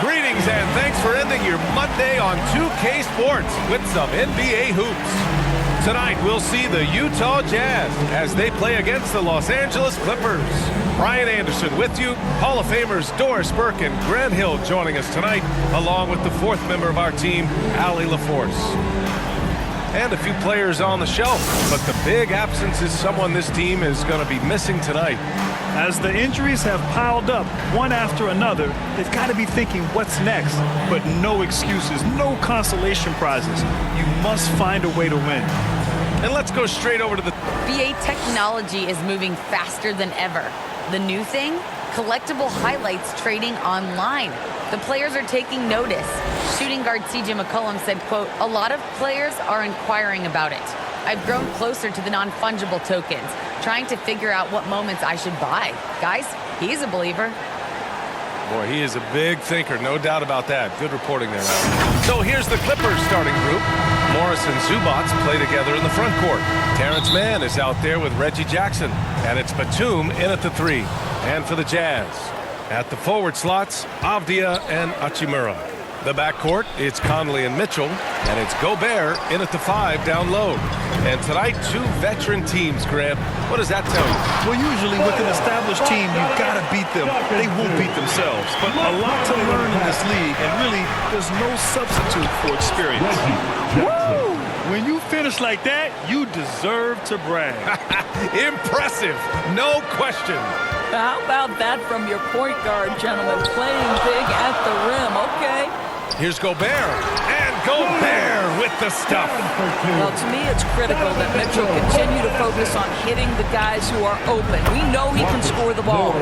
Greetings and thanks for ending your Monday on 2K Sports with some NBA hoops. Tonight we'll see the Utah Jazz as they play against the Los Angeles Clippers. Brian Anderson with you, Hall of Famers Doris Burke and Grant Hill joining us tonight, along with the fourth member of our team, Allie LaForce. And a few players on the shelf, but the big absence is someone this team is going to be missing tonight. As the injuries have piled up one after another, they've got to be thinking what's next. But no excuses, no consolation prizes. You must find a way to win. And let's go straight over to the... NBA technology is moving faster than ever. The new thing? Collectible highlights trading online. The players are taking notice. Shooting guard CJ McCollum said, quote, "A lot of players are inquiring about it. I've grown closer to the non-fungible tokens, trying to figure out what moments I should buy." Guys, he's a believer. Boy, he is a big thinker, no doubt about that. Good reporting there, Al. So here's the Clippers starting group. Morris and Zubats play together in the front court. Terrence Mann is out there with Reggie Jackson. And it's Batum in at the 3. And for the Jazz, at the forward slots, Avdia and Hachimura. The backcourt, it's Conley and Mitchell, and it's Gobert in at the 5 down low. And tonight, 2 veteran teams, Graham. What does that tell you? Well, usually with an established team, you've got to beat them. They won't beat themselves. But a lot to learn in this league, and really, there's no substitute for experience. Woo! When you finish like that, you deserve to brag. Impressive, no question. How about that from your point guard, gentlemen? Playing big at the rim, okay. Here's Gobert, and Gobert with the stuff. Well, to me, it's critical that Mitchell continue to focus on hitting the guys who are open. We know he can score the ball.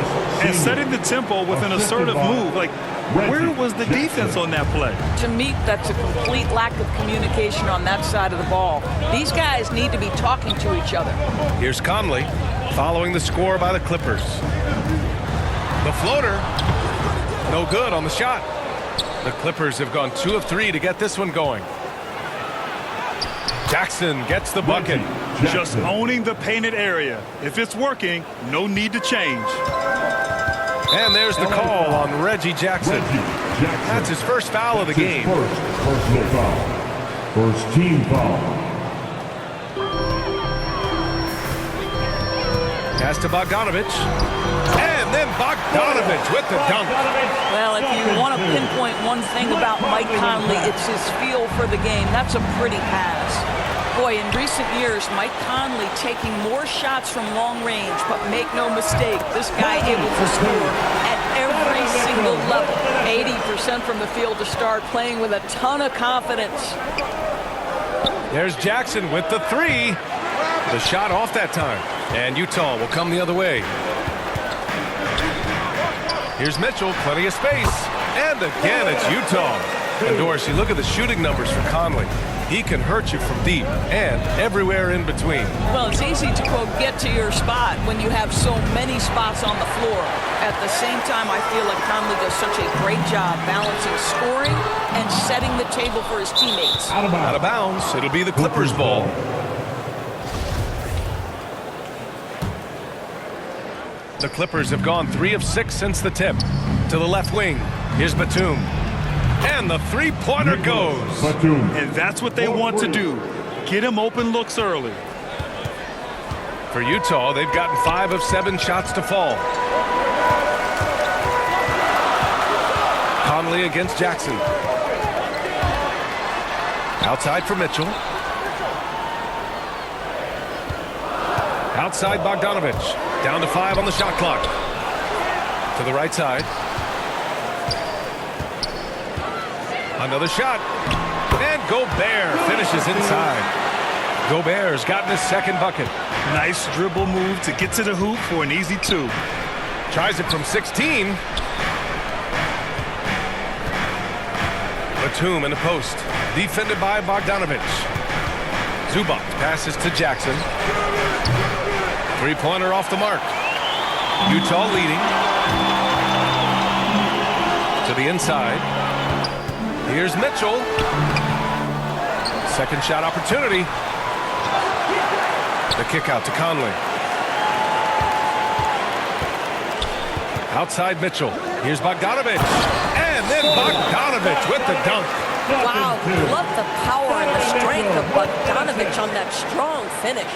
And setting the tempo with an assertive move. Like, where was the defense on that play? To me, that's a complete lack of communication on that side of the ball. These guys need to be talking to each other. Here's Conley, following the score by the Clippers. The floater, no good on the shot. The Clippers have gone 2 of 3 to get this one going. Jackson gets the bucket. Just owning the painted area. If it's working, no need to change. And there's the call on Reggie Jackson. That's his first foul of the game. Personal foul. First team foul. Pass to Bogdanovich. And then Bogdanovich with the dunk. Well, if you want to pinpoint one thing about Mike Conley, it's his feel for the game. That's a pretty pass. Boy, in recent years, Mike Conley taking more shots from long range, but make no mistake, this guy able to score at every single level. 80% from the field to start, playing with a ton of confidence. There's Jackson with the 3. The shot off that time. And Utah will come the other way. Here's Mitchell, plenty of space. And again, it's Utah. And Doris, you look at the shooting numbers for Conley. He can hurt you from deep and everywhere in between. Well, it's easy to, quote, get to your spot when you have so many spots on the floor. At the same time, I feel like Conley does such a great job balancing scoring and setting the table for his teammates. Out of bounds. It'll be the Clippers' ball. The Clippers have gone 3 of 6 since the tip. To the left wing. Here's Batum. And the 3-pointer goes. And that's what they want to do. Get him open looks early. For Utah, they've gotten 5 of 7 shots to fall. Conley against Jackson. Outside for Mitchell. Outside Bogdanovich. Down to 5 on the shot clock. To the right side. Another shot. And Gobert finishes inside. Gobert's gotten his second bucket. Nice dribble move to get to the hoop for an easy 2. Tries it from 16. Batum in the post. Defended by Bogdanovich. Zubac passes to Jackson. 3-pointer off the mark. Utah leading. To the inside. Here's Mitchell. Second shot opportunity. The kick out to Conley. Outside Mitchell. Here's Bogdanovich. And then Bogdanovich with the dunk. Wow, love the power and the strength of Bogdanovich on that strong finish.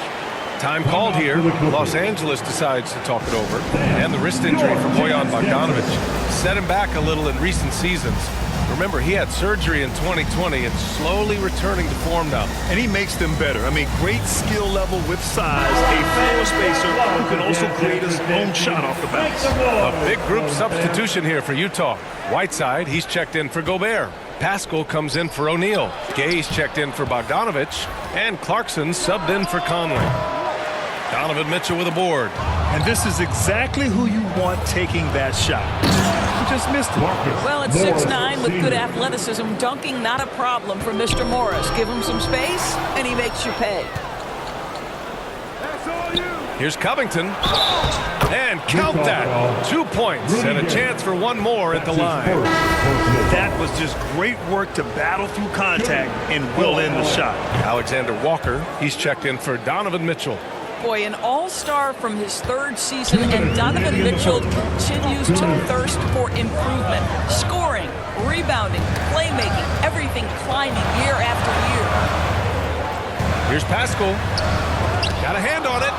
Time called here. Los Angeles decides to talk it over. And the wrist injury for Bojan Bogdanovich set him back a little in recent seasons. Remember, he had surgery in 2020 and slowly returning to form now. And he makes them better. I mean, great skill level with size, a floor spacer who can also create his own shot off the bounce. A big group substitution here for Utah. Whiteside, he's checked in for Gobert. Pascal comes in for O'Neal. Gay's checked in for Bogdanovich. And Clarkson subbed in for Conley. Donovan Mitchell with a board. And this is exactly who you want taking that shot. He just missed it. Well, at 6'9", with good athleticism, dunking not a problem for Mr. Morris. Give him some space, and he makes you pay. Here's Covington. And count that. 2 points and a chance for one more at the line. That was just great work to battle through contact and will end the shot. Alexander Walker, he's checked in for Donovan Mitchell. Boy, an all-star from his third season, and Donovan Mitchell continues to thirst for improvement. Scoring, rebounding, playmaking, everything climbing year after year. Here's Pascal. Got a hand on it.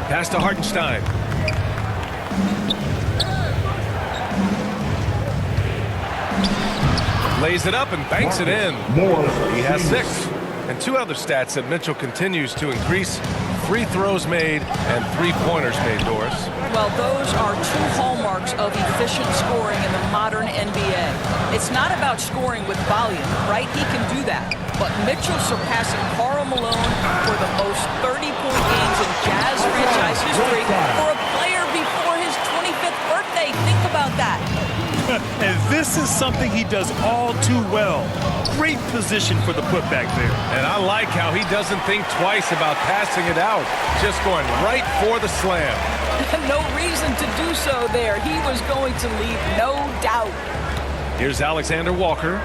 Pass to Hartenstein. Lays it up and banks it in. He has 6. And 2 other stats that Mitchell continues to increase: free throws made and 3-pointers made, Doris. Well, those are 2 hallmarks of efficient scoring in the modern NBA. It's not about scoring with volume, right? He can do that. But Mitchell surpassing Karl Malone for the most 30-point games in Jazz franchise history for a player before his 25th birthday. Think about that. And this is something he does all too well. Great position for the putback there. And I like how he doesn't think twice about passing it out, just going right for the slam. No reason to do so there. He was going to leave, no doubt. Here's Alexander Walker.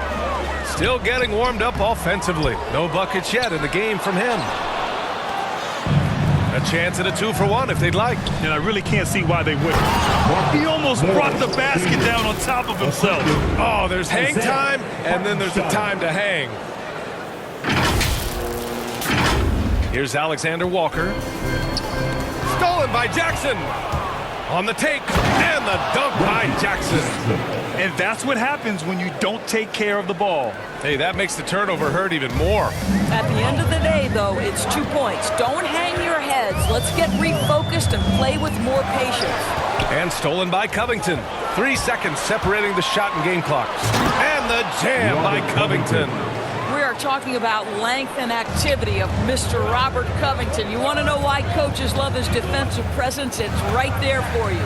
Still getting warmed up offensively. No buckets yet in the game from him. A chance at a 2-for-1 if they'd like. And I really can't see why they wouldn't. He almost brought the basket down on top of himself. Oh, there's hang time, and then there's the time to hang. Here's Alexander Walker. Stolen by Jackson. On the take, and the dunk by Jackson. And that's what happens when you don't take care of the ball. Hey, that makes the turnover hurt even more. At the end of the day, though, it's 2 points. Don't hang your heads. Let's get refocused and play with more patience. And stolen by Covington. 3 seconds separating the shot and game clocks. And the jam by Covington. We are talking about length and activity of Mr. Robert Covington. You want to know why coaches love his defensive presence? It's right there for you.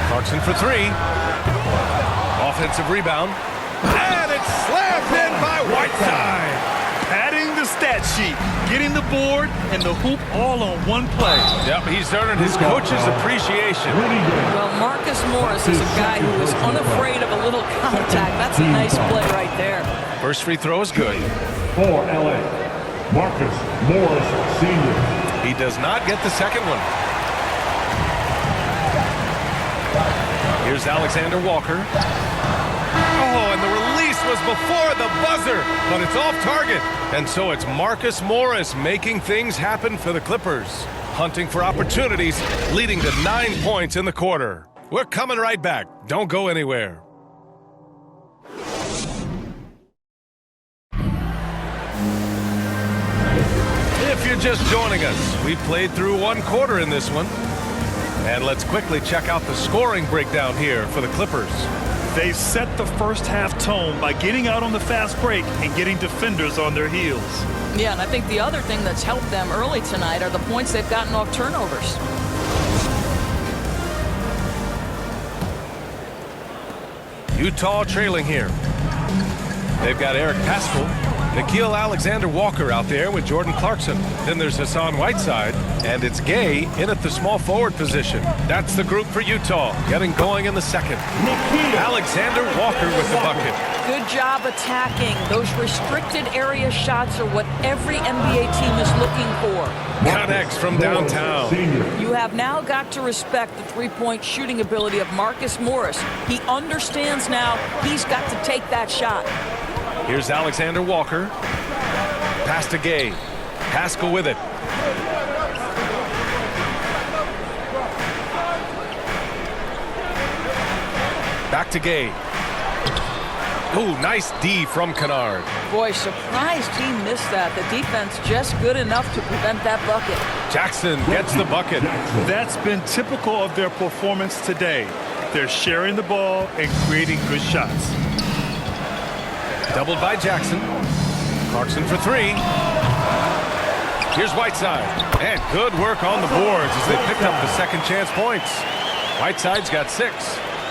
Clarkson for 3. Offensive rebound. And it's slammed in by Whiteside. Padding the stat sheet, getting the board and the hoop all on one play. Yep, he's earned his coach's appreciation. Well, Marcus Morris is a guy who is unafraid of a little contact. That's a nice play right there. First free throw is good. For LA, Marcus Morris Sr. He does not get the second one. Here's Alexander Walker. Oh, and the release was before the buzzer, but it's off target. And so it's Marcus Morris making things happen for the Clippers. Hunting for opportunities, leading to 9 points in the quarter. We're coming right back. Don't go anywhere. If you're just joining us, we played through 1 quarter in this one. And let's quickly check out the scoring breakdown here for the Clippers. They set the first half tone by getting out on the fast break and getting defenders on their heels. Yeah, and I think the other thing that's helped them early tonight are the points they've gotten off turnovers. Utah trailing here. They've got Eric Pascal. Nikhil Alexander-Walker out there with Jordan Clarkson. Then there's Hassan Whiteside, and it's Gay in at the small forward position. That's the group for Utah, getting going in the second. Alexander-Walker with the bucket. Good job attacking. Those restricted area shots are what every NBA team is looking for. Connects from downtown. You have now got to respect the three-point shooting ability of Marcus Morris. He understands now he's got to take that shot. Here's Alexander Walker. Pass to Gay. Haskell with it. Back to Gay. Ooh, nice D from Kennard. Boy, surprised he missed that. The defense just good enough to prevent that bucket. Jackson gets the bucket. That's been typical of their performance today. They're sharing the ball and creating good shots. Doubled by Jackson. Clarkson for three. Here's Whiteside. And good work on the boards as they picked up the second chance points. Whiteside's got 6.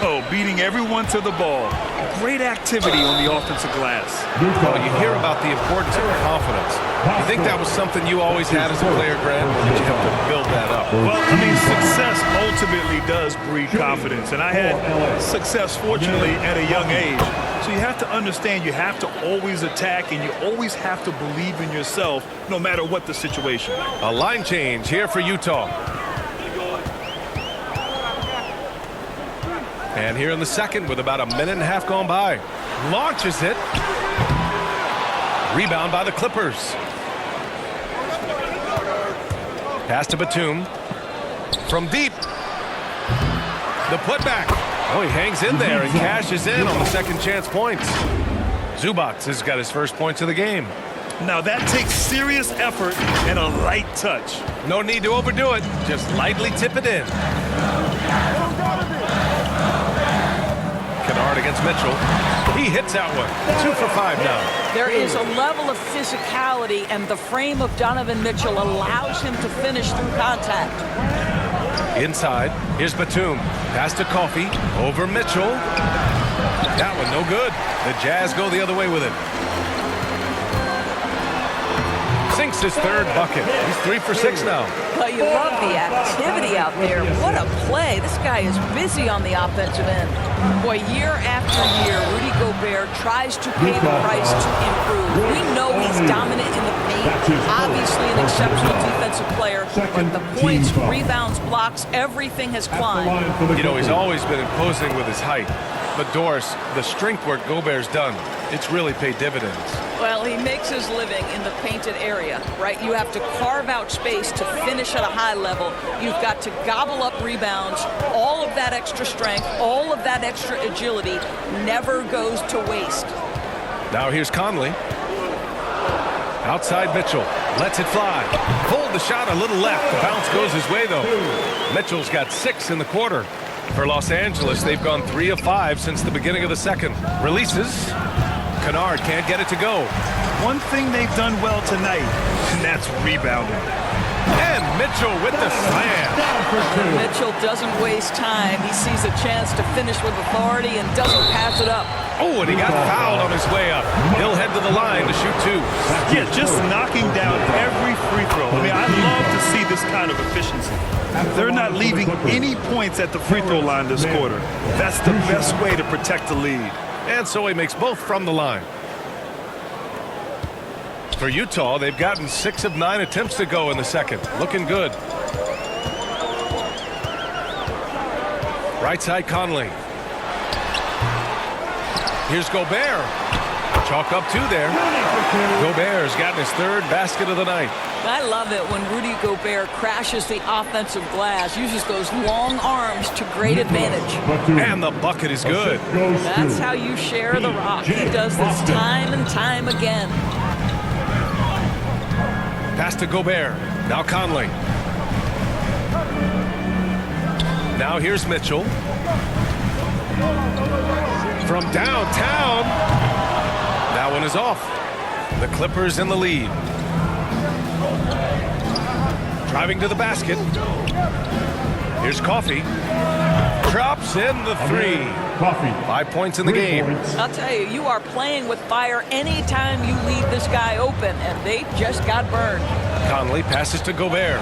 Oh, beating everyone to the ball. Great activity on the offensive glass. Well, you hear about the importance of confidence. You think that was something you always had as a player, Grant, or did you have to build that up? Well, I mean, success ultimately does breed confidence. And I had success, fortunately, at a young age. So you have to understand you have to always attack and you always have to believe in yourself no matter what the situation. A line change here for Utah. And here in the second with about a minute and a half gone by. Launches it. Rebound by the Clippers. Pass to Batum. From deep. The putback. Oh, he hangs in there and cashes in on the second chance points. Zubac has got his first points of the game. Now that takes serious effort and a light touch. No need to overdo it. Just lightly tip it in. Kennard against Mitchell. He hits that one. 2 for 5 now. There is a level of physicality, and the frame of Donovan Mitchell allows him to finish through contact. Inside, here's Batum. Pass to Coffey. Over Mitchell. That one no good. The Jazz go the other way with it. Sinks his third bucket. He's 3 for 6 now. But you love the activity out there. What a play. This guy is busy on the offensive end. Boy, year after year, Rudy Gobert tries to pay the price to improve. We know he's dominant in the paint. Obviously an exceptional defensive player. But the points, rebounds, blocks, everything has climbed. You know, he's always been imposing with his height. But Doris, the strength work Gobert's done, it's really paid dividends. Well, he makes his living in the painted area, right? You have to carve out space to finish at a high level. You've got to gobble up rebounds. All of that extra strength, all of that extra agility never goes to waste. Now here's Conley. Outside Mitchell. Lets it fly. Pulled the shot a little left. The bounce goes his way, though. Mitchell's got 6 in the quarter. For Los Angeles, they've gone 3 of 5 since the beginning of the second. Releases. Kennard can't get it to go. One thing they've done well tonight, and that's rebounding. And Mitchell with the slam. Mitchell doesn't waste time. He sees a chance to finish with authority and doesn't pass it up. Oh, and he got fouled on his way up. He'll head to the line to shoot 2. Yeah, just knocking down every free throw. I mean, I love to see this kind of efficiency. They're not leaving any points at the free throw line this quarter. That's the best way to protect the lead. And so he makes both from the line. For Utah, they've gotten 6 of 9 attempts to go in the second. Looking good. Right side Conley. Here's Gobert. Chalk up 2 there. Gobert's gotten his 3rd basket of the night. I love it when Rudy Gobert crashes the offensive glass, uses those long arms to great advantage. And the bucket is good. That's how you share the rock. He does this time and time again. Pass to Gobert. Now Conley. Now here's Mitchell. From downtown. That one is off. The Clippers in the lead. Driving to the basket. Here's Coffey. Drops in the three. 5 points in the game. I'll tell you, you are playing with fire anytime you leave this guy open, and they just got burned. Conley passes to Gobert.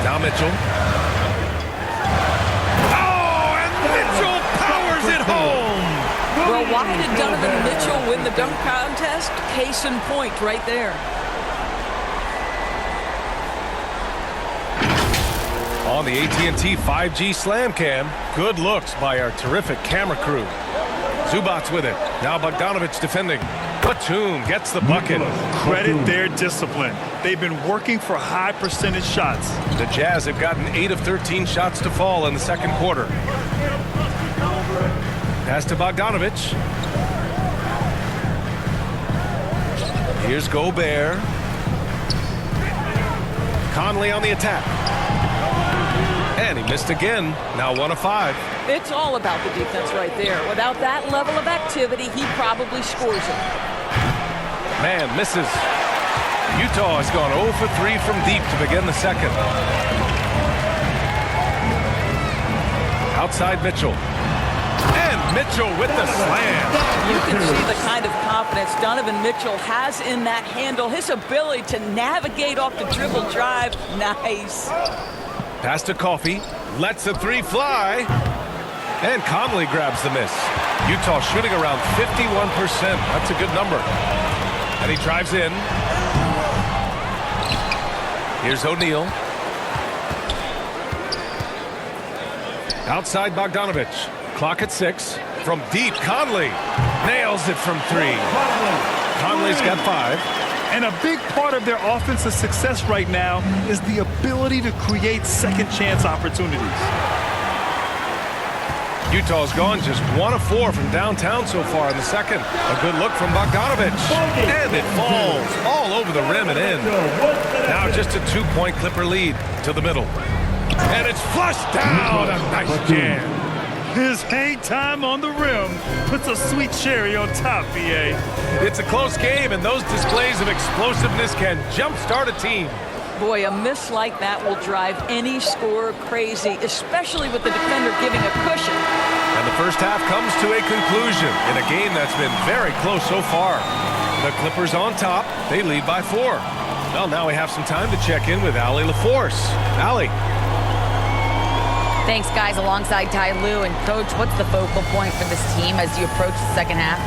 Now Mitchell. Oh, and Mitchell powers it home. Well, why did Donovan Mitchell win the dunk contest? Case in point right there. On the AT&T 5G Slam Cam, good looks by our terrific camera crew. Zubac's with it. Now Bogdanovic defending. Batum gets the bucket. Credit their discipline. They've been working for high percentage shots. The Jazz have gotten 8 of 13 shots to fall in the second quarter. Pass to Bogdanovic. Here's Gobert. Conley on the attack. And he missed again. Now 1 of 5. It's all about the defense right there. Without that level of activity, he probably scores it. Man misses. Utah has gone 0 for 3 from deep to begin the second. Outside Mitchell. And Mitchell with the slam. You can see the kind of confidence Donovan Mitchell has in that handle. His ability to navigate off the dribble drive. Nice. Pass to Coffey. Lets the 3 fly. And Conley grabs the miss. Utah shooting around 51%. That's a good number. And he drives in. Here's O'Neal. Outside Bogdanovic. Clock at 6. From deep, Conley nails it from 3. Conley's got 5. And a big part of their offensive success right now is the ability to create second chance opportunities. Utah's gone just 1 of 4 from downtown so far in the second. A good look from Bogdanovic. And it falls all over the rim and in. Now just a 2-point Clipper lead to the middle. And it's flushed down. A nice jam. His hang time on the rim puts a sweet cherry on top, BA. It's a close game, and those displays of explosiveness can jumpstart a team. Boy, a miss like that will drive any scorer crazy, especially with the defender giving a cushion. And the first half comes to a conclusion in a game that's been very close so far. The Clippers on top. They lead by 4. Well, now we have some time to check in with Allie LaForce. Allie. Thanks, guys, alongside Ty Lue. And, Coach, what's the focal point for this team as you approach the second half?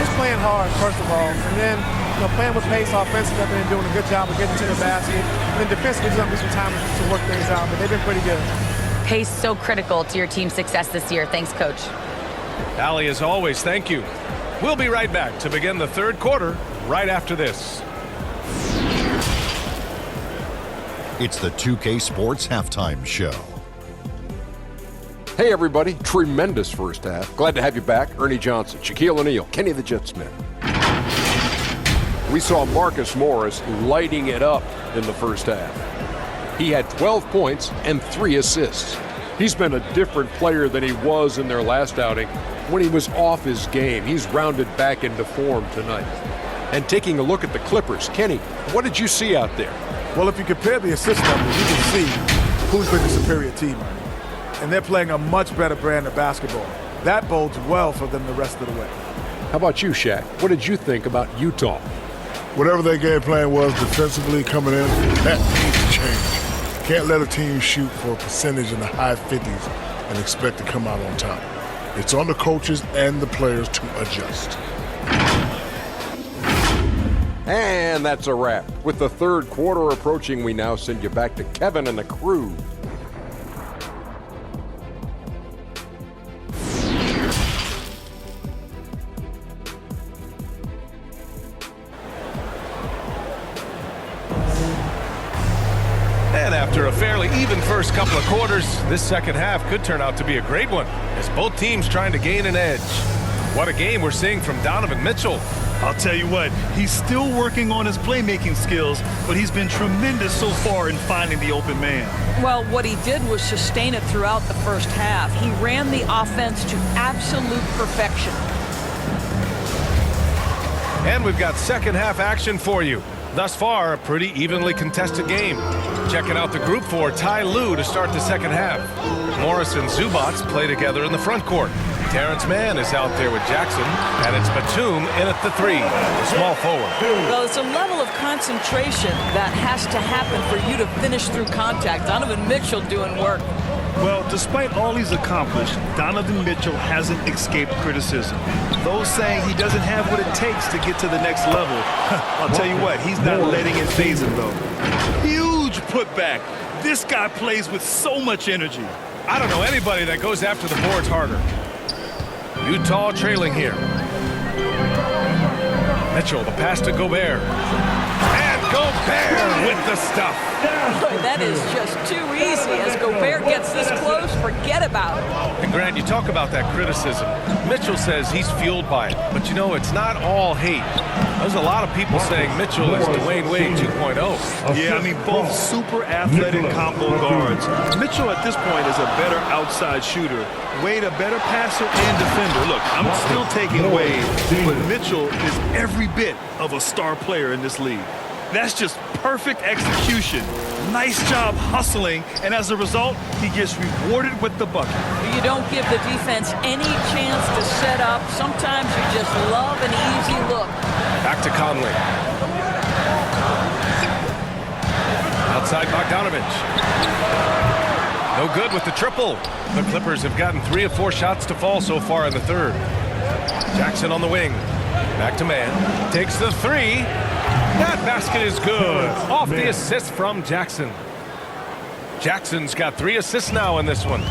Just playing hard, first of all. And then, playing with pace offensively. They've been doing a good job of getting to the basket. And then defensively, there's going to be some time to work things out. But they've been pretty good. Pace so critical to your team's success this year. Thanks, Coach. Allie, as always, thank you. We'll be right back to begin the third quarter right after this. It's the 2K Sports Halftime Show. Hey everybody, tremendous first half. Glad to have you back. Ernie Johnson, Shaquille O'Neal, Kenny the Jet Smith. We saw Marcus Morris lighting it up in the first half. He had 12 points and 3 assists. He's been a different player than he was in their last outing when he was off his game. He's rounded back into form tonight. And taking a look at the Clippers, Kenny, what did you see out there? Well, if you compare the assist numbers, you can see who's been the superior team. And they're playing a much better brand of basketball. That bodes well for them the rest of the way. How about you, Shaq? What did you think about Utah? Whatever their game plan was defensively coming in, that needs to change. Can't let a team shoot for a percentage in the high 50s and expect to come out on top. It's on the coaches and the players to adjust. And that's a wrap. With the third quarter approaching, we now send you back to Kevin and the crew. And after a fairly even first couple of quarters, this second half could turn out to be a great one as both teams trying to gain an edge. What a game we're seeing from Donovan Mitchell. I'll tell you what, he's still working on his playmaking skills, but he's been tremendous so far in finding the open man. Well, what he did was sustain it throughout the first half. He ran the offense to absolute perfection. And we've got second half action for you. Thus far, a pretty evenly contested game. Checking out the group for Ty Lue to start the second half. Morris and Zubats play together in the front court. Terrence Mann is out there with Jackson, and it's Batum in at the 3, the small forward. Well, it's a level of concentration that has to happen for you to finish through contact. Donovan Mitchell doing work. Well, despite all he's accomplished, Donovan Mitchell hasn't escaped criticism. Those saying he doesn't have what it takes to get to the next level. I'll tell you what, he's not letting it faze him, though. Huge putback. This guy plays with so much energy. I don't know anybody that goes after the boards harder. Utah trailing here. Mitchell, the pass to Gobert. And Gobert with the stuff. Boy, that is just too easy. As Gobert gets this close, forget about it. And Grant, you talk about that criticism. Mitchell says he's fueled by it. But you know, it's not all hate. There's a lot of people saying Mitchell is Dwayne Wade 2.0. Yeah, I mean, both super athletic combo guards. Mitchell at this point is a better outside shooter. Wade a better passer and defender. Look, I'm still taking Wade, but Mitchell is every bit of a star player in this league. That's just perfect execution. Nice job hustling, and as a result, he gets rewarded with the bucket. You don't give the defense any chance to set up. Sometimes you just love an easy look. Back to Conley. Outside Bogdanovich. No good with the triple. The Clippers have gotten 3 of 4 shots to fall so far in the third. Jackson on the wing. Back to Mann. Takes the 3. That basket is good. Off the assist from Jackson. Jackson's got 3 assists now in this one.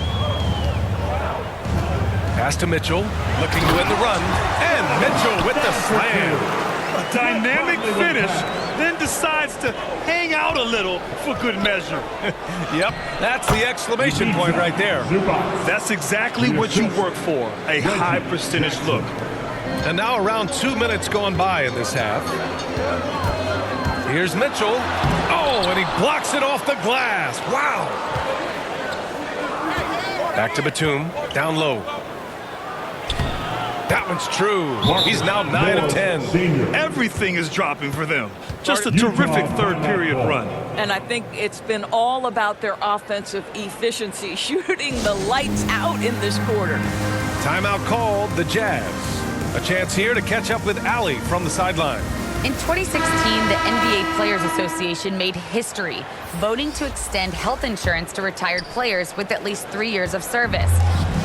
Pass to Mitchell. Looking to win the run. And Mitchell with the slam. A dynamic finish, then decides to hang out a little for good measure. Yep, that's the exclamation point right there. That's exactly what you work for, a high percentage look. And now around 2 minutes going by in this half. Here's Mitchell. Oh, and he blocks it off the glass. Wow. Back to Batum, down low. That one's true. He's now 9 of 10. Everything is dropping for them. Just a terrific third period run. And I think it's been all about their offensive efficiency, shooting the lights out in this quarter. Timeout called, the Jazz. A chance here to catch up with Allie from the sideline. In 2016, the NBA Players Association made history, voting to extend health insurance to retired players with at least 3 years of service.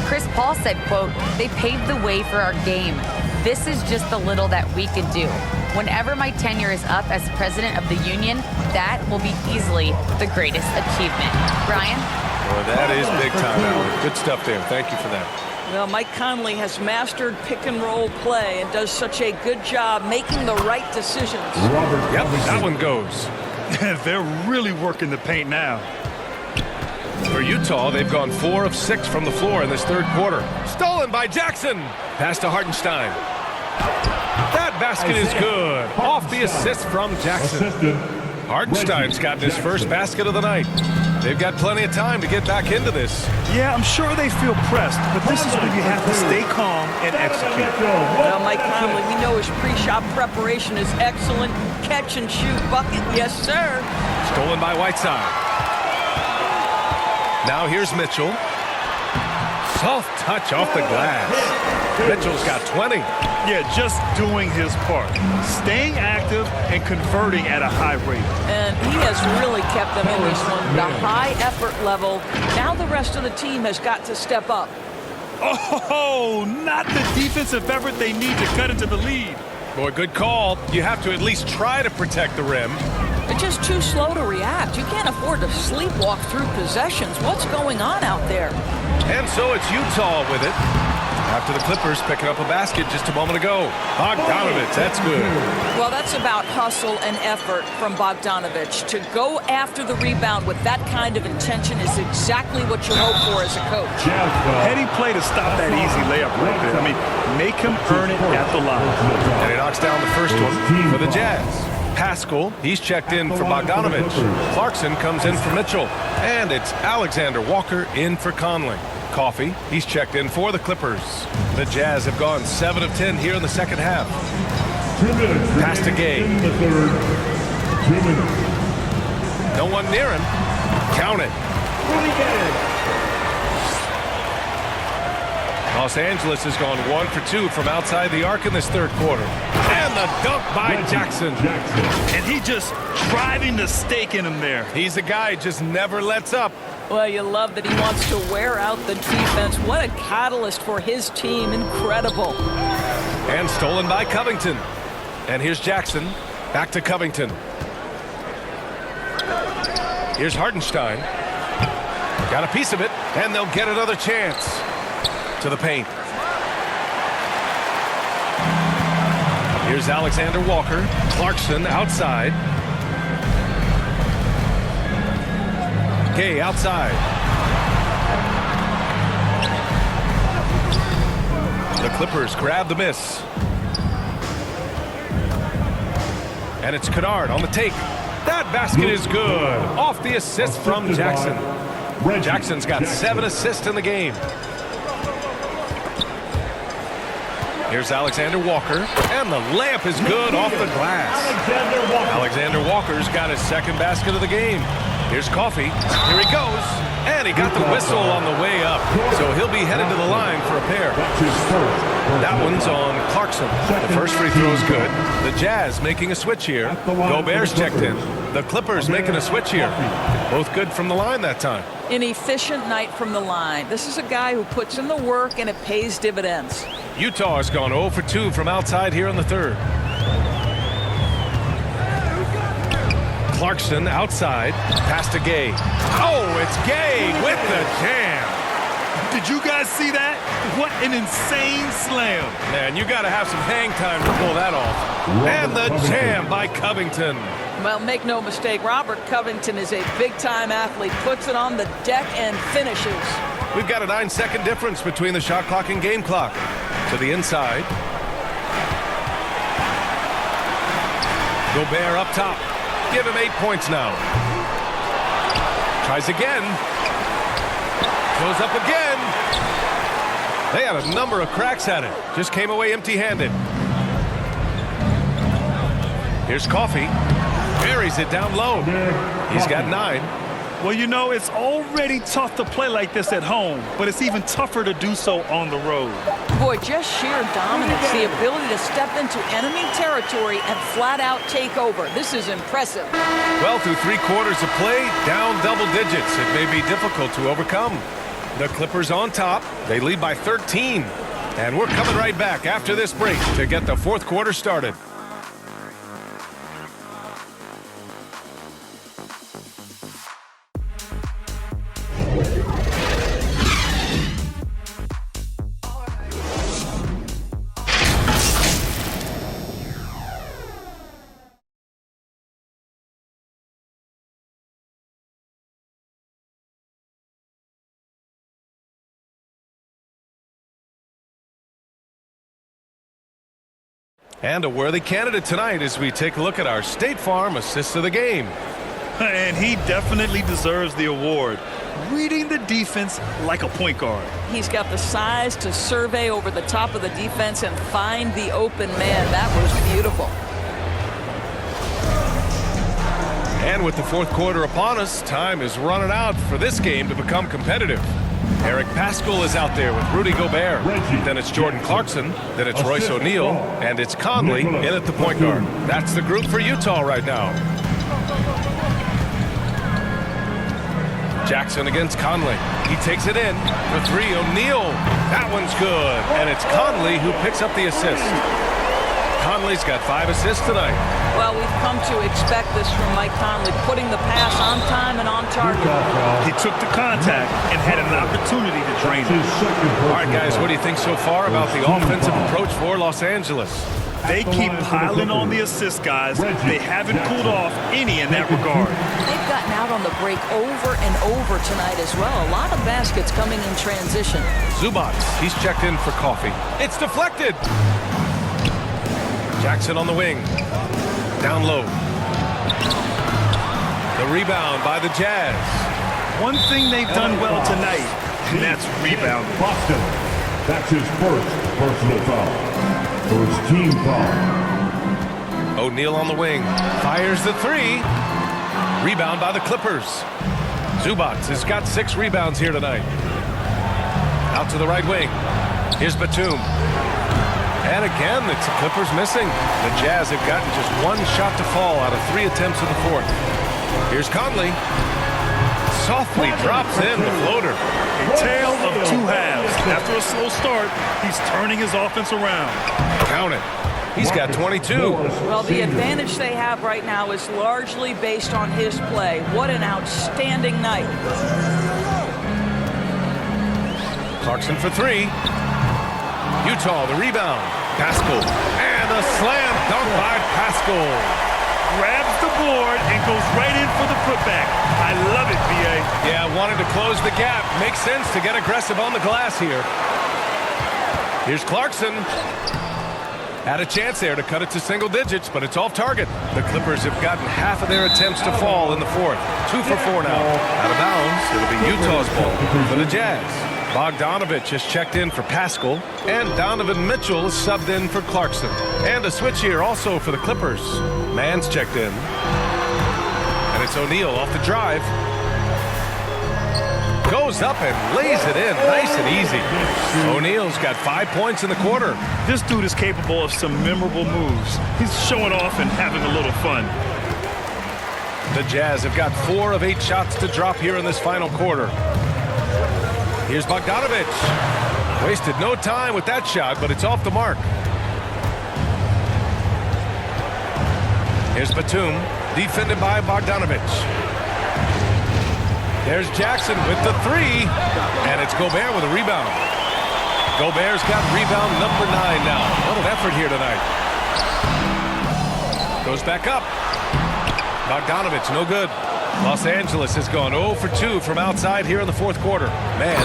Chris Paul said, quote, "They paved the way for our game. This is just the little that we could do. Whenever my tenure is up as president of the union, that will be easily the greatest achievement." Brian? Boy, that is big time, Allie. Good stuff there. Thank you for that. Well, Mike Conley has mastered pick and roll play and does such a good job making the right decisions. Yep, that one goes. They're really working the paint now. For Utah, they've gone 4 of 6 from the floor in this third quarter. Stolen by Jackson. Pass to Hartenstein. That basket is good. Off the assist from Jackson. Hartenstein's gotten his first basket of the night. They've got plenty of time to get back into this. Yeah, I'm sure they feel pressed, but this is when you have to stay calm and execute. Well, Mike Conley, we know his pre-shot preparation is excellent. Catch and shoot bucket, yes, sir. Stolen by Whiteside. Now here's Mitchell. Soft touch off the glass. Mitchell's got 20. Yeah, just doing his part. Staying active and converting at a high rate. And he has really kept them in this one. The high effort level. Now the rest of the team has got to step up. Oh, not the defensive effort they need to cut into the lead. Boy, good call. You have to at least try to protect the rim. They're just too slow to react. You can't afford to sleepwalk through possessions. What's going on out there? And so it's Utah with it. After the Clippers picking up a basket just a moment ago. Bogdanovich, that's good. Well, that's about hustle and effort from Bogdanovich. To go after the rebound with that kind of intention is exactly what you hope for as a coach. Heady play to stop that easy layup right there. I mean, make him earn it at the line. And he knocks down the first one for the Jazz. Pascal, he's checked in for Bogdanovich. Clarkson comes in for Mitchell. And it's Alexander Walker in for Conley. Coffee, he's checked in for the Clippers. The Jazz have gone 7 of 10 here in the second half. 2 minutes Pass to Gay. in the third. 2 minutes. No one near him. Count it. Los Angeles has gone 1 for 2 from outside the arc in this third quarter. And the dunk by Jackson. And he just driving the stake in him there. He's a guy who just never lets up. Well, you love that he wants to wear out the defense. What a catalyst for his team. Incredible. And stolen by Covington. And here's Jackson. Back to Covington. Here's Hartenstein. Got a piece of it, and they'll get another chance. To the paint. Here's Alexander Walker. Clarkson outside. Gay outside. The Clippers grab the miss. And it's Kennard on the take. That basket is good. Off the assist from Jackson. Jackson's got 7 assists in the game. Here's Alexander Walker, and the layup is good off the glass. Alexander Walker's got his second basket of the game. Here's Coffey. Here he goes, and he got the whistle on the way up, so he'll be headed to the line for a pair. That one's on Clarkson. The first free throw's good. The Jazz making a switch here. Gobert's checked in. The Clippers making a switch here. Both good from the line that time. An efficient night from the line. This is a guy who puts in the work, and it pays dividends. Utah has gone 0 for 2 from outside here in the third. Clarkson outside. Pass to Gay. Oh, it's Gay with the jam. Did you guys see that? What an insane slam. Man, you got to have some hang time to pull that off. And the jam by Covington. Well, make no mistake, Robert Covington is a big-time athlete. Puts it on the deck and finishes. We've got a 9-second difference between the shot clock and game clock. To the inside. Gobert up top. Give him 8 points now. Tries again. Goes up again. They had a number of cracks at it. Just came away empty-handed. Here's Coffey. Buries it down low. He's got 9. Well, you know, it's already tough to play like this at home, but it's even tougher to do so on the road. Boy, just sheer dominance, the ability to step into enemy territory and flat out take over. This is impressive. Well, through 3 quarters of play, down double digits. It may be difficult to overcome. The Clippers on top. They lead by 13. And we're coming right back after this break to get the fourth quarter started. And a worthy candidate tonight as we take a look at our State Farm Assist of the Game. And he definitely deserves the award. Reading the defense like a point guard. He's got the size to survey over the top of the defense and find the open man. That was beautiful. And with the fourth quarter upon us, time is running out for this game to become competitive. Eric Paschall is out there with Rudy Gobert. Then it's Jordan Clarkson. Then it's Royce O'Neal. And it's Conley in at the point guard. That's the group for Utah right now. Jackson against Conley. He takes it in for 3. O'Neal. That one's good. And it's Conley who picks up the assist. Conley's got 5 assists tonight. Well, we've come to expect this from Mike Conley, putting the pass on time and on target. He took the contact and had an opportunity to drain it. All right, guys, what do you think so far about the offensive approach for Los Angeles? They keep piling on the assist, guys. They haven't cooled off any in that regard. They've gotten out on the break over and over tonight as well. A lot of baskets coming in transition. Zubac, he's checked in for Coffey. It's deflected. Jackson on the wing. Down low. The rebound by the Jazz. One thing they've done well tonight, and that's rebounding. Boston. That's his first personal foul. First team foul. O'Neal on the wing. Fires the three. Rebound by the Clippers. Zubac has got 6 rebounds here tonight. Out to the right wing. Here's Batum. And again, it's the Clippers missing. The Jazz have gotten just 1 shot to fall out of 3 attempts in the fourth. Here's Conley. Softly drops in the floater. A tale of 2 halves. After a slow start, he's turning his offense around. Count it. He's got 22. Well, the advantage they have right now is largely based on his play. What an outstanding night. Clarkson for 3. Utah, the rebound. Pascal. And a slam dunk by Pascal. Grabs the board and goes right in for the putback. I love it, B.A. Yeah, wanted to close the gap. Makes sense to get aggressive on the glass here. Here's Clarkson. Had a chance there to cut it to single digits, but it's off target. The Clippers have gotten half of their attempts to fall in the fourth. 2 for 4 now. Out of bounds, it'll be Utah's ball for the Jazz. Bogdanovich has checked in for Pascal, and Donovan Mitchell is subbed in for Clarkson. And a switch here also for the Clippers. Mann's checked in. And it's O'Neal off the drive. Goes up and lays it in nice and easy. O'Neal's got 5 points in the quarter. This dude is capable of some memorable moves. He's showing off and having a little fun. The Jazz have got 4 of 8 shots to drop here in this final quarter. Here's Bogdanovich. Wasted no time with that shot, but it's off the mark. Here's Batum, defended by Bogdanovich. There's Jackson with the 3, and it's Gobert with a rebound. Gobert's got rebound number 9 now. What an effort here tonight. Goes back up. Bogdanovich, no good. Los Angeles has gone 0 for 2 from outside here in the fourth quarter. Man.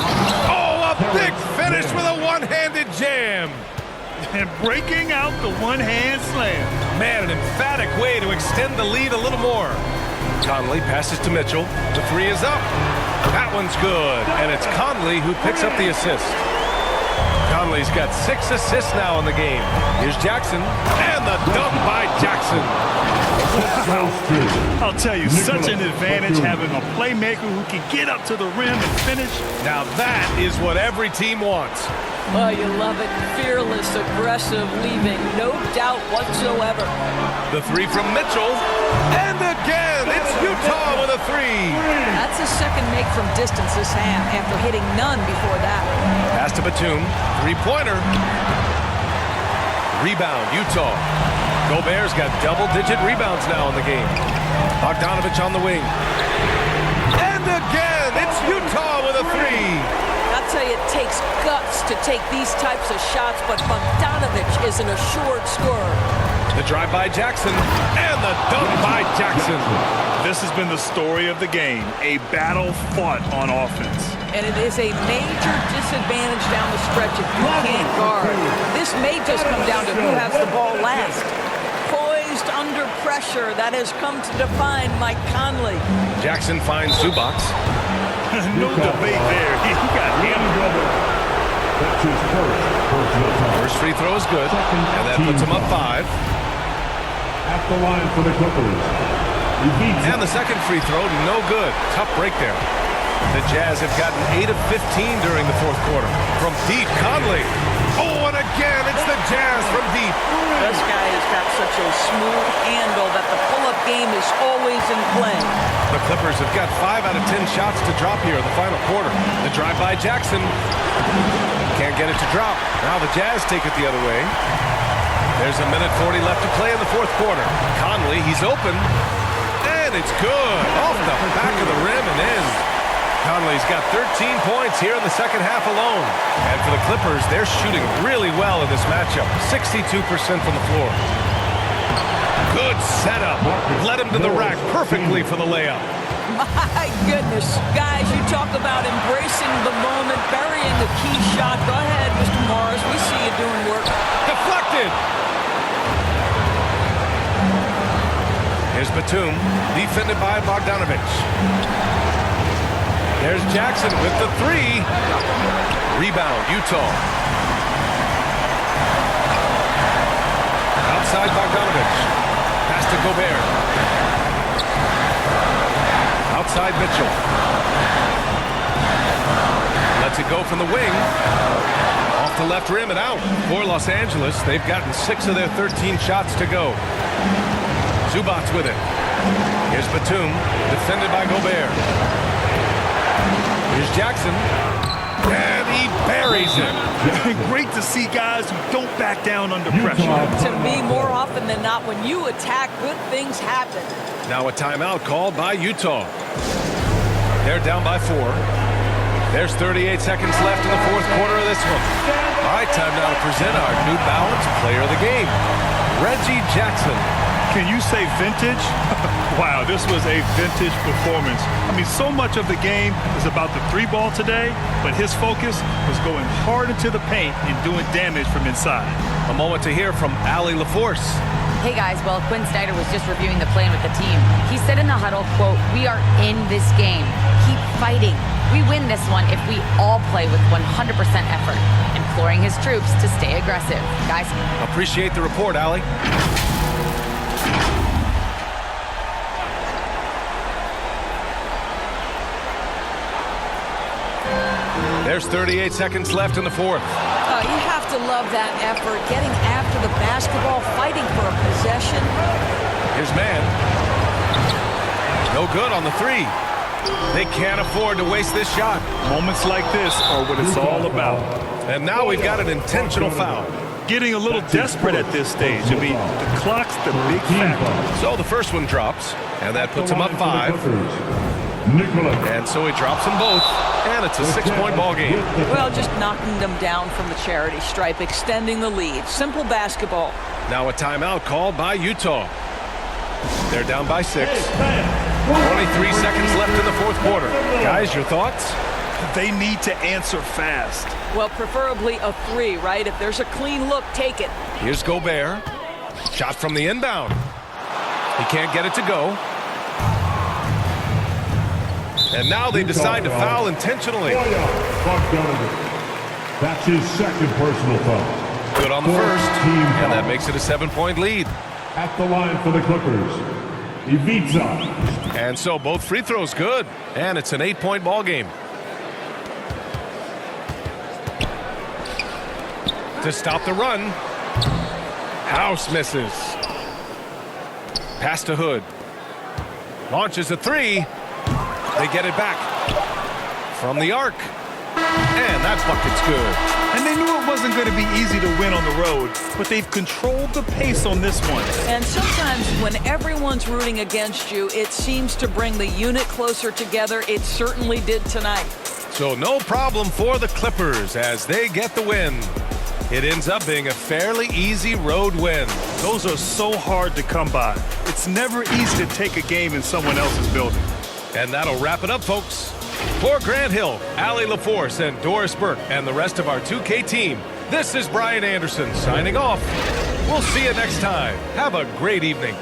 Oh, a big finish with a one-handed jam. And breaking out the one-hand slam. Man, an emphatic way to extend the lead a little more. Conley passes to Mitchell. The 3 is up. That one's good. And it's Conley who picks up the assist. Conley's got 6 assists now in the game. Here's Jackson. And the dunk by Jackson. I'll tell you, such an advantage having a playmaker who can get up to the rim and finish. Now that is what every team wants. Oh, you love it. Fearless, aggressive, leaving. No doubt whatsoever. The 3 from Mitchell. And again, it's Utah with a 3. That's his second make from distance this half after hitting none before that. Pass to Batum. 3-pointer. Rebound, Utah. Gobert's got double-digit rebounds now in the game. Bogdanovich on the wing. And again, it's Utah with a 3. I'll tell you, it takes guts to take these types of shots, but Bogdanovich is an assured scorer. The drive by Jackson, and the dunk by Jackson. This has been the story of the game, a battle fought on offense. And it is a major disadvantage down the stretch if you can't guard. This may just come down to who has the ball last. Poised under pressure, that has come to define Mike Conley. Jackson finds Zubac. No debate there. He got hammered. That's his first. First free throw is good, and that puts him up 5. At the line for the Clippers. And the second free throw, no good. Tough break there. The Jazz have gotten 8 of 15 during the fourth quarter. From deep, Conley. Oh, and again, it's the Jazz from deep. This guy has got such a smooth handle that the pull-up game is always in play. The Clippers have got 5 out of 10 shots to drop here in the final quarter. The drive by Jackson. Can't get it to drop. Now the Jazz take it the other way. There's a minute 40 left to play in the fourth quarter. Conley, he's open. And it's good. Off the back of the rim and in. Conley's got 13 points here in the second half alone. And for the Clippers, they're shooting really well in this matchup. 62% from the floor. Good setup. Led him to the rack perfectly for the layup. My goodness. Guys, you talk about embracing the moment, burying the key shot. Go ahead, Mr. Morris. We see you doing work. Deflected. Here's Batum, defended by Bogdanovich. There's Jackson with the 3. Rebound, Utah. Outside Bogdanovich. pass to Gobert. Outside Mitchell. Lets it go from the wing. Off the left rim and out. For Los Angeles, they've gotten 6 of their 13 shots to go. Zubac's with it. Here's Batum, defended by Gobert. Here's Jackson. And he buries him. Great to see guys who don't back down under pressure. To me, more often than not, when you attack, good things happen. Now a timeout called by Utah. They're down by 4. There's 38 seconds left in the fourth quarter of this one. All right, time now to present our New Balance Player of the Game, Reggie Jackson. Can you say vintage? Wow, this was a vintage performance. I mean, so much of the game is about the 3-ball today, but his focus was going hard into the paint and doing damage from inside. A moment to hear from Allie LaForce. Hey guys, well, Quinn Snyder was just reviewing the plan with the team. He said in the huddle, quote, "We are in this game. Keep fighting. We win this one if we all play with 100% effort," imploring his troops to stay aggressive. Guys, Appreciate the report, Allie. There's 38 seconds left in the fourth. You have to love that effort, getting after the basketball, fighting for a possession. Here's Mann. No good on the 3. They can't afford to waste this shot. Moments like this are what it's all about. And now we've got an intentional foul. Getting a little desperate at this stage. I mean, the clock's the big factor. So the first one drops, and that puts him up 5. And so he drops them both, and it's a 6-point ball game. Well, just knocking them down from the charity stripe, extending the lead. Simple basketball. Now a timeout called by Utah. They're down by 6. 23 seconds left in the fourth quarter. Guys, your thoughts? They need to answer fast. Well, preferably a 3, right? If there's a clean look, take it. Here's Gobert. Shot from the inbound. He can't get it to go. And now they decide to foul intentionally. That's his second personal foul. Good on the first, and that makes it a 7-point lead. At the line for the Clippers, Ivica. And so both free throws good, and it's an 8-point ball game. To stop the run, House misses. Pass to Hood. Launches a 3. They get it back from the arc, and that bucket's good. And they knew it wasn't going to be easy to win on the road, but they've controlled the pace on this one. And sometimes when everyone's rooting against you, it seems to bring the unit closer together. It certainly did tonight. So no problem for the Clippers as they get the win. It ends up being a fairly easy road win. Those are so hard to come by. It's never easy to take a game in someone else's building. And that'll wrap it up, folks. For Grant Hill, Allie LaForce, and Doris Burke, and the rest of our 2K team, this is Brian Anderson signing off. We'll see you next time. Have a great evening.